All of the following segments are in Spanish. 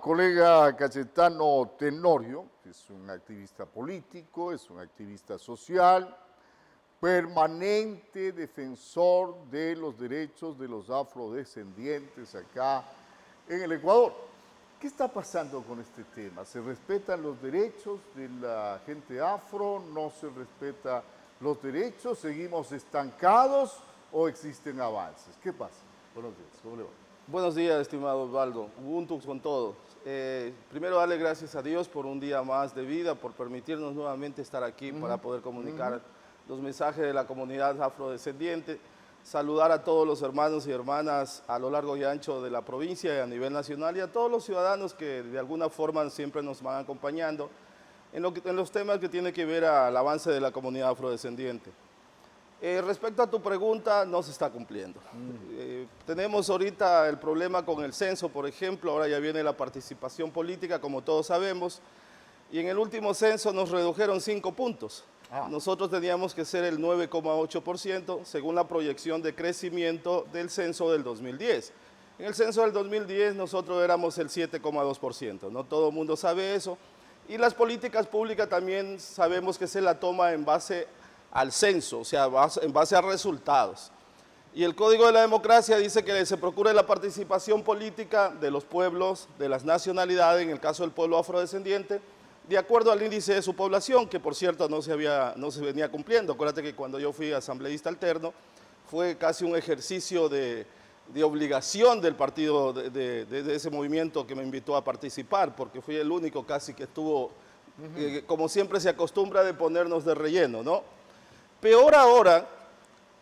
colega Cayetano Tenorio, que es un activista político, es un activista social, permanente defensor de los derechos de los afrodescendientes acá en el Ecuador. ¿Qué está pasando con este tema? ¿Se respetan los derechos de la gente afro? ¿No se respetan los derechos? ¿Seguimos estancados o existen avances? ¿Qué pasa? Buenos días, ¿cómo le va? Buenos días, estimado Osvaldo. Ubuntu con todo. Primero, darle gracias a Dios por un día más de vida, por permitirnos nuevamente estar aquí para poder comunicar los mensajes de la comunidad afrodescendiente. Saludar a todos los hermanos y hermanas a lo largo y ancho de la provincia y a nivel nacional y a todos los ciudadanos que de alguna forma siempre nos van acompañando en los temas que tienen que ver al avance de la comunidad afrodescendiente. Respecto a tu pregunta, no se está cumpliendo. Tenemos ahorita el problema con el censo, por ejemplo, ahora ya viene la participación política, como todos sabemos, y en el último censo nos redujeron 5 puntos. Nosotros teníamos que ser el 9,8% según la proyección de crecimiento del censo del 2010. En el censo del 2010 nosotros éramos el 7,2%, no todo el mundo sabe eso. Y las políticas públicas también sabemos que se la toma en base al censo, o sea, en base a resultados. Y el Código de la Democracia dice que se procure la participación política de los pueblos, de las nacionalidades, en el caso del pueblo afrodescendiente, de acuerdo al índice de su población, que por cierto no se venía cumpliendo. Acuérdate que cuando yo fui asambleísta alterno, fue casi un ejercicio de obligación del partido, de ese movimiento que me invitó a participar, porque fui el único casi que estuvo, como siempre se acostumbra, de ponernos de relleno, ¿no? Peor ahora,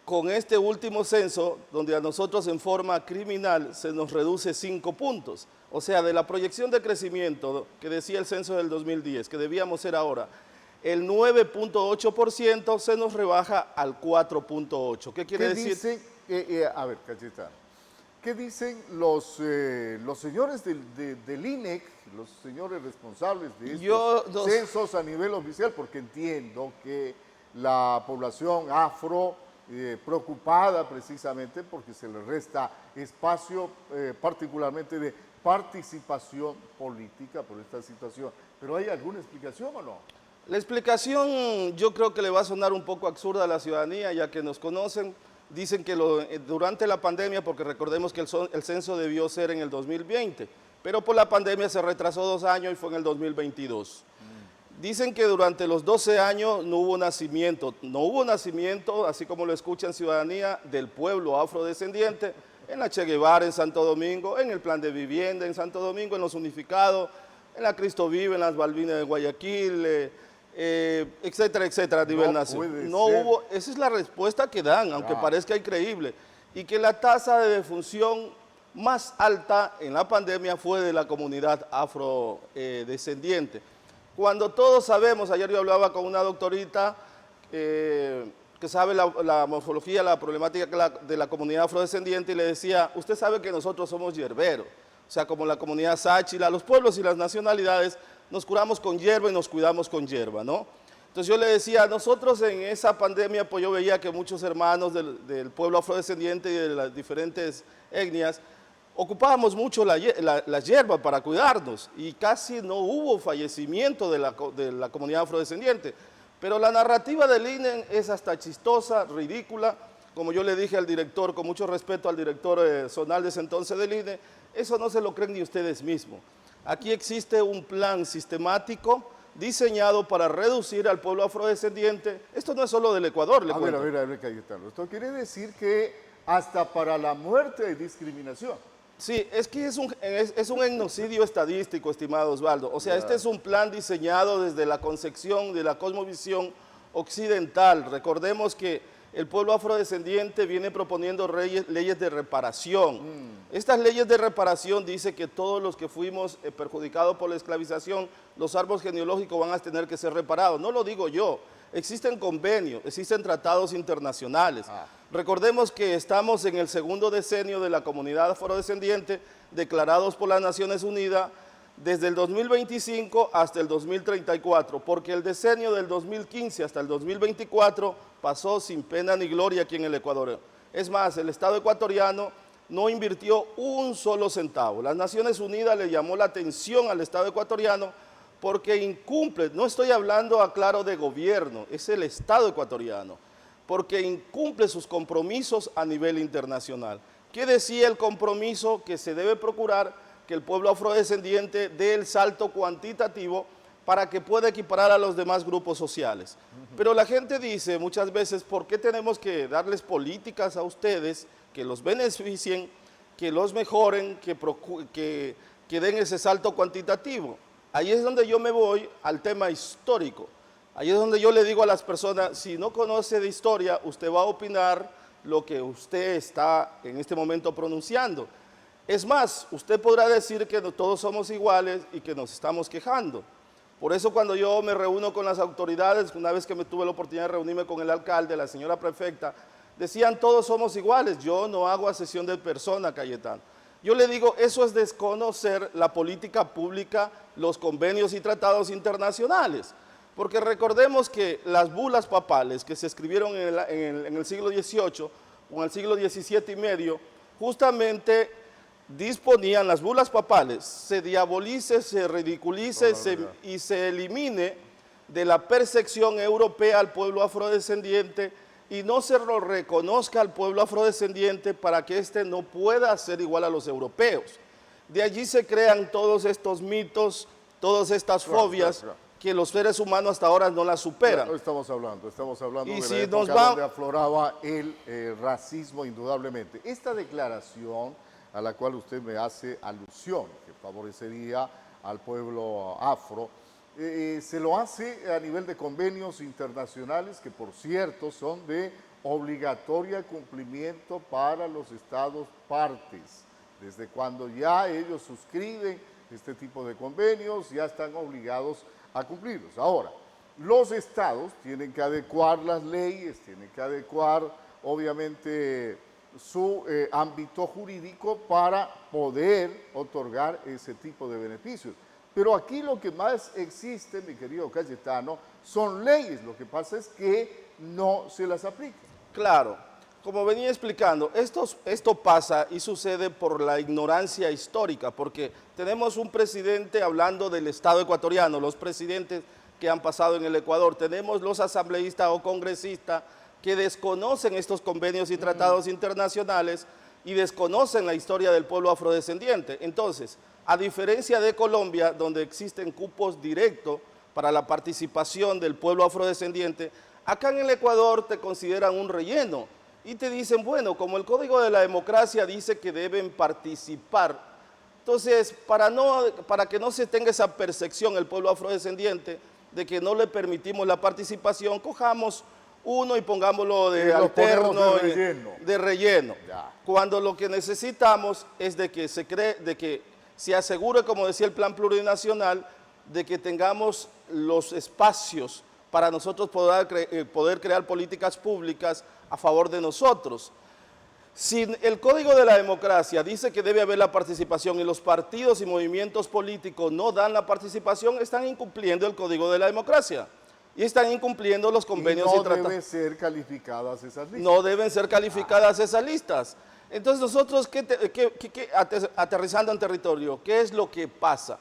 con este último censo, donde a nosotros en forma criminal se nos reduce 5 puntos. O sea, de la proyección de crecimiento que decía el censo del 2010, que debíamos ser ahora, el 9,8% se nos rebaja al 4,8%. ¿Qué quiere decir? A ver, Cayetano, ¿qué dicen los señores del INEC, los señores responsables de estos censos a nivel oficial? Porque entiendo que la población afro, preocupada precisamente porque se le resta espacio, particularmente de participación política por esta situación. ¿Pero hay alguna explicación o no? La explicación yo creo que le va a sonar un poco absurda a la ciudadanía, ya que nos conocen. Dicen que durante la pandemia, porque recordemos que el censo debió ser en el 2020, pero por la pandemia se retrasó 2 años y fue en el 2022. Dicen que durante los 12 años no hubo nacimiento. No hubo nacimiento, así como lo escuchan ciudadanía, del pueblo afrodescendiente en la Che Guevara en Santo Domingo, en el plan de vivienda en Santo Domingo, en los unificados, en la Cristo Vive, en las Balvinas de Guayaquil, etcétera, etcétera, a nivel nacional. No hubo, esa es la respuesta que dan, aunque parezca increíble. Y que la tasa de defunción más alta en la pandemia fue de la comunidad afrodescendiente. Cuando todos sabemos, ayer yo hablaba con una doctorita que sabe la morfología, la problemática de la comunidad afrodescendiente, y le decía, usted sabe que nosotros somos yerberos, o sea, como la comunidad sáchila, los pueblos y las nacionalidades, nos curamos con hierba y nos cuidamos con hierba, ¿no? Entonces yo le decía, nosotros en esa pandemia, pues yo veía que muchos hermanos del pueblo afrodescendiente y de las diferentes etnias, ocupábamos mucho la hierba para cuidarnos y casi no hubo fallecimiento de la comunidad afrodescendiente. Pero la narrativa del INE es hasta chistosa, ridícula. Como yo le dije al director, con mucho respeto al director zonal de ese entonces del INE, eso no se lo creen ni ustedes mismos. Aquí existe un plan sistemático diseñado para reducir al pueblo afrodescendiente. Esto no es solo del Ecuador, le cuento. A ver, Cayetano. Esto quiere decir que hasta para la muerte hay discriminación. Sí, es que es un genocidio estadístico, estimado Osvaldo. O sea, este es un plan diseñado desde la concepción de la cosmovisión occidental. Recordemos que el pueblo afrodescendiente viene proponiendo leyes de reparación. Estas leyes de reparación dicen que todos los que fuimos perjudicados por la esclavización, los árboles genealógicos van a tener que ser reparados. No lo digo yo. Existen convenios, existen tratados internacionales. Recordemos que estamos en el segundo decenio de la comunidad afrodescendiente declarados por las Naciones Unidas desde el 2025 hasta el 2034, porque el decenio del 2015 hasta el 2024 pasó sin pena ni gloria aquí en el Ecuador. Es más, el Estado ecuatoriano no invirtió un solo centavo. Las Naciones Unidas le llamó la atención al Estado ecuatoriano porque incumple, no estoy hablando, aclaro, de gobierno, es el Estado ecuatoriano, porque incumple sus compromisos a nivel internacional. ¿Qué decía el compromiso? Que se debe procurar que el pueblo afrodescendiente dé el salto cuantitativo para que pueda equiparar a los demás grupos sociales. Pero la gente dice muchas veces, ¿por qué tenemos que darles políticas a ustedes que los beneficien, que los mejoren, que den ese salto cuantitativo? Ahí es donde yo me voy al tema histórico. Ahí es donde yo le digo a las personas, si no conoce de historia, usted va a opinar lo que usted está en este momento pronunciando. Es más, usted podrá decir que todos somos iguales y que nos estamos quejando. Por eso cuando yo me reúno con las autoridades, una vez que me tuve la oportunidad de reunirme con el alcalde, la señora prefecta, decían todos somos iguales. Yo no hago asesión de persona, Cayetano. Yo le digo, eso es desconocer la política pública, los convenios y tratados internacionales. Porque recordemos que las bulas papales que se escribieron en el siglo XVIII o en el siglo XVII y medio, justamente disponían, las bulas papales, se diabolice, se ridiculice y se elimine de la percepción europea al pueblo afrodescendiente y no se lo reconozca al pueblo afrodescendiente para que éste no pueda ser igual a los europeos. De allí se crean todos estos mitos, todas estas fobias que los seres humanos hasta ahora no las superan. No estamos hablando y de si la época donde afloraba el racismo indudablemente. Esta declaración a la cual usted me hace alusión, que favorecería al pueblo afro, se lo hace a nivel de convenios internacionales que, por cierto, son de obligatorio cumplimiento para los estados partes. Desde cuando ya ellos suscriben este tipo de convenios, ya están obligados a cumplirlos. Ahora, los estados tienen que adecuar las leyes, tienen que adecuar, obviamente, su ámbito jurídico para poder otorgar ese tipo de beneficios. Pero aquí lo que más existe, mi querido Cayetano, son leyes. Lo que pasa es que no se las aplican. Claro, como venía explicando, esto pasa y sucede por la ignorancia histórica, porque tenemos un presidente hablando del Estado ecuatoriano, los presidentes que han pasado en el Ecuador, tenemos los asambleístas o congresistas que desconocen estos convenios y tratados internacionales y desconocen la historia del pueblo afrodescendiente. Entonces, a diferencia de Colombia, donde existen cupos directos para la participación del pueblo afrodescendiente, acá en el Ecuador te consideran un relleno y te dicen, bueno, como el Código de la Democracia dice que deben participar, entonces, para que no se tenga esa percepción el pueblo afrodescendiente de que no le permitimos la participación, cojamos uno y pongámoslo de alterno, de relleno. Cuando lo que necesitamos es de que se asegure, como decía el plan plurinacional, de que tengamos los espacios para nosotros poder crear políticas públicas a favor de nosotros. Si el Código de la Democracia dice que debe haber la participación y los partidos y movimientos políticos no dan la participación, están incumpliendo el Código de la Democracia. Y están incumpliendo los convenios y tratados. No deben ser calificadas esas listas. No deben ser calificadas esas listas. Entonces nosotros, aterrizando en territorio, ¿qué es lo que pasa?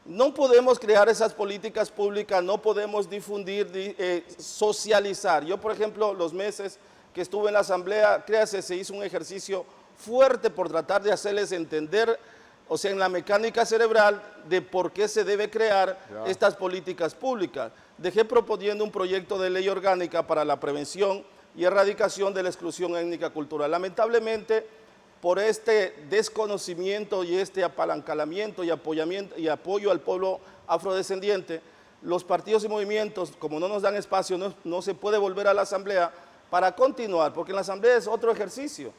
No podemos crear esas políticas públicas, no podemos difundir, socializar. Yo, por ejemplo, los meses que estuve en la asamblea, créase, se hizo un ejercicio fuerte por tratar de hacerles entender, o sea, en la mecánica cerebral, de por qué se debe crear estas políticas públicas. Dejé proponiendo un proyecto de ley orgánica para la prevención y erradicación de la exclusión étnica cultural. Lamentablemente, por este desconocimiento y este apalancamiento y apoyo al pueblo afrodescendiente, los partidos y movimientos, como no nos dan espacio, no se puede volver a la asamblea para continuar, porque en la asamblea es otro ejercicio.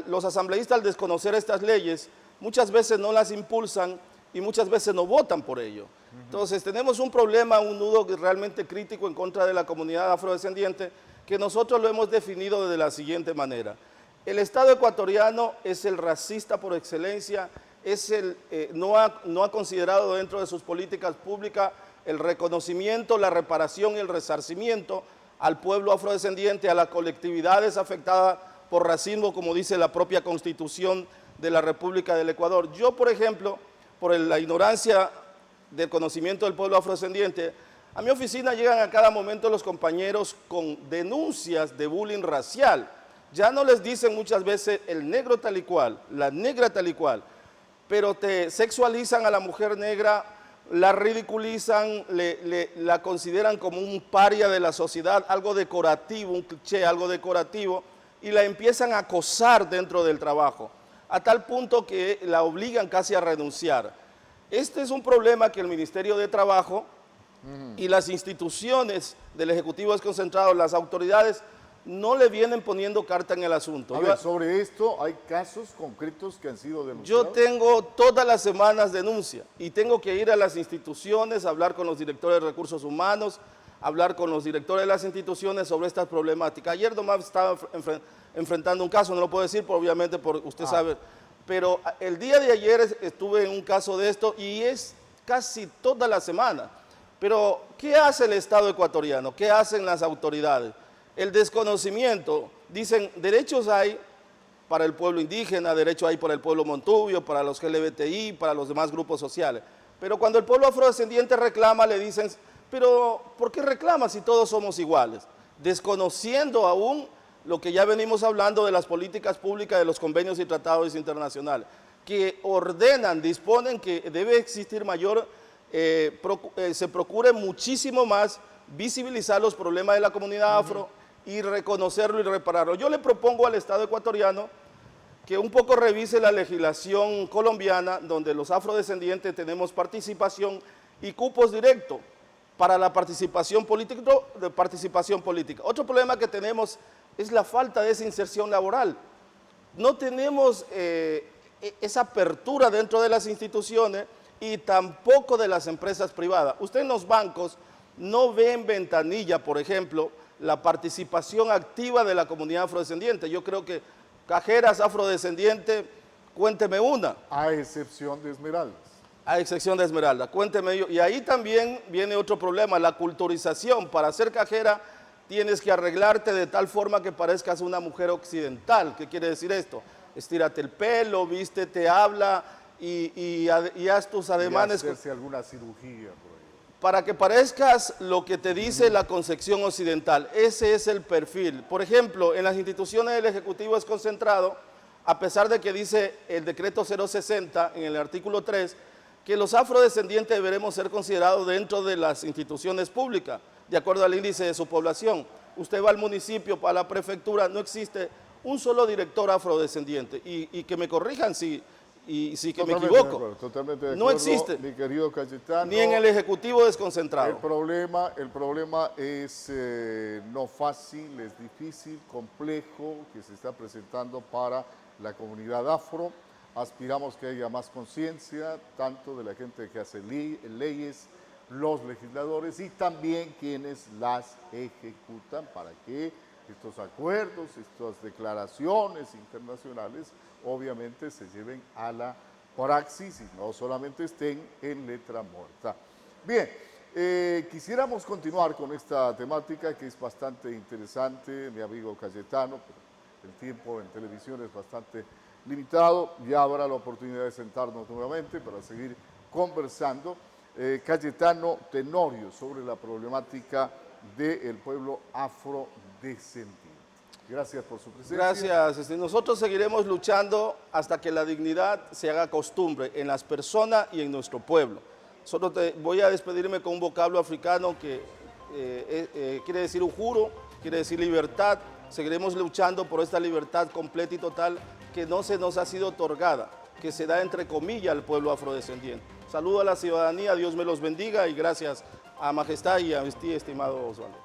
Los asambleístas, al desconocer estas leyes, muchas veces no las impulsan y muchas veces no votan por ello. Entonces tenemos un problema, un nudo realmente crítico en contra de la comunidad afrodescendiente, que nosotros lo hemos definido de la siguiente manera. El Estado ecuatoriano es el racista por excelencia, no ha considerado dentro de sus políticas públicas el reconocimiento, la reparación y el resarcimiento al pueblo afrodescendiente, a las colectividades afectadas por racismo, como dice la propia Constitución de la República del Ecuador. Yo, por ejemplo, por la ignorancia del conocimiento del pueblo afrodescendiente, a mi oficina llegan a cada momento los compañeros con denuncias de bullying racial. Ya no les dicen muchas veces el negro tal y cual, la negra tal y cual, pero te sexualizan a la mujer negra, la ridiculizan, la consideran como un paria de la sociedad, algo decorativo, un cliché, algo decorativo, y la empiezan a acosar dentro del trabajo, a tal punto que la obligan casi a renunciar. Este es un problema que el Ministerio de Trabajo y las instituciones del Ejecutivo Desconcentrado, las autoridades, no le vienen poniendo carta en el asunto. A ver, sobre esto, ¿hay casos concretos que han sido denunciados? Yo tengo todas las semanas denuncia y tengo que ir a las instituciones, hablar con los directores de recursos humanos, hablar con los directores de las instituciones sobre estas problemáticas. Ayer nomás estaba enfrentando un caso, no lo puedo decir, obviamente, porque usted sabe, pero el día de ayer estuve en un caso de esto y es casi toda la semana. Pero, ¿qué hace el Estado ecuatoriano? ¿Qué hacen las autoridades? El desconocimiento. Dicen, derechos hay para el pueblo indígena, derechos hay para el pueblo montubio, para los LGBTI, para los demás grupos sociales. Pero cuando el pueblo afrodescendiente reclama, le dicen, pero ¿por qué reclama si todos somos iguales? Desconociendo aún lo que ya venimos hablando de las políticas públicas, de los convenios y tratados internacionales, que ordenan, disponen que debe existir mayor, se procure muchísimo más visibilizar los problemas de la comunidad afro y reconocerlo y repararlo. Yo le propongo al Estado ecuatoriano que un poco revise la legislación colombiana, donde los afrodescendientes tenemos participación y cupos directos para la participación política. Otro problema que tenemos es la falta de esa inserción laboral. No tenemos esa apertura dentro de las instituciones y tampoco de las empresas privadas. Usted en los bancos no ve en ventanilla, por ejemplo, la participación activa de la comunidad afrodescendiente. Yo creo que cajeras afrodescendientes, cuénteme una. A excepción de Esmeraldas. A excepción de Esmeralda, cuénteme yo. Y ahí también viene otro problema, la culturización. Para ser cajera tienes que arreglarte de tal forma que parezcas una mujer occidental. ¿Qué quiere decir esto? Estírate el pelo, vístete, habla y haz tus ademanes. Y hacerse alguna cirugía por ahí. Para que parezcas lo que te dice la concepción occidental. Ese es el perfil. Por ejemplo, en las instituciones del Ejecutivo Desconcentrado, a pesar de que dice el decreto 060 en el artículo 3, que los afrodescendientes deberemos ser considerados dentro de las instituciones públicas, de acuerdo al índice de su población. Usted va al municipio, a la prefectura, no existe un solo director afrodescendiente. Y que me corrijan si que me equivoco. Totalmente de acuerdo, no existe, mi querido Cayetano. ni en el Ejecutivo Desconcentrado. El problema es no fácil, es difícil, complejo, que se está presentando para la comunidad afro. Aspiramos que haya más conciencia, tanto de la gente que hace leyes, los legisladores y también quienes las ejecutan para que estos acuerdos, estas declaraciones internacionales, obviamente se lleven a la praxis y no solamente estén en letra muerta. Bien, quisiéramos continuar con esta temática que es bastante interesante, mi amigo Cayetano, pero el tiempo en televisión es bastante limitado, ya habrá la oportunidad de sentarnos nuevamente para seguir conversando. Cayetano Tenorio, sobre la problemática del pueblo afrodescendiente. Gracias por su presencia. Gracias. Nosotros seguiremos luchando hasta que la dignidad se haga costumbre en las personas y en nuestro pueblo. Solo voy a despedirme con un vocablo africano que quiere decir juro, quiere decir libertad. Seguiremos luchando por esta libertad completa y total que no se nos ha sido otorgada, que se da entre comillas al pueblo afrodescendiente. Saludo a la ciudadanía, Dios me los bendiga y gracias a Majestad y a mi estimado Osvaldo.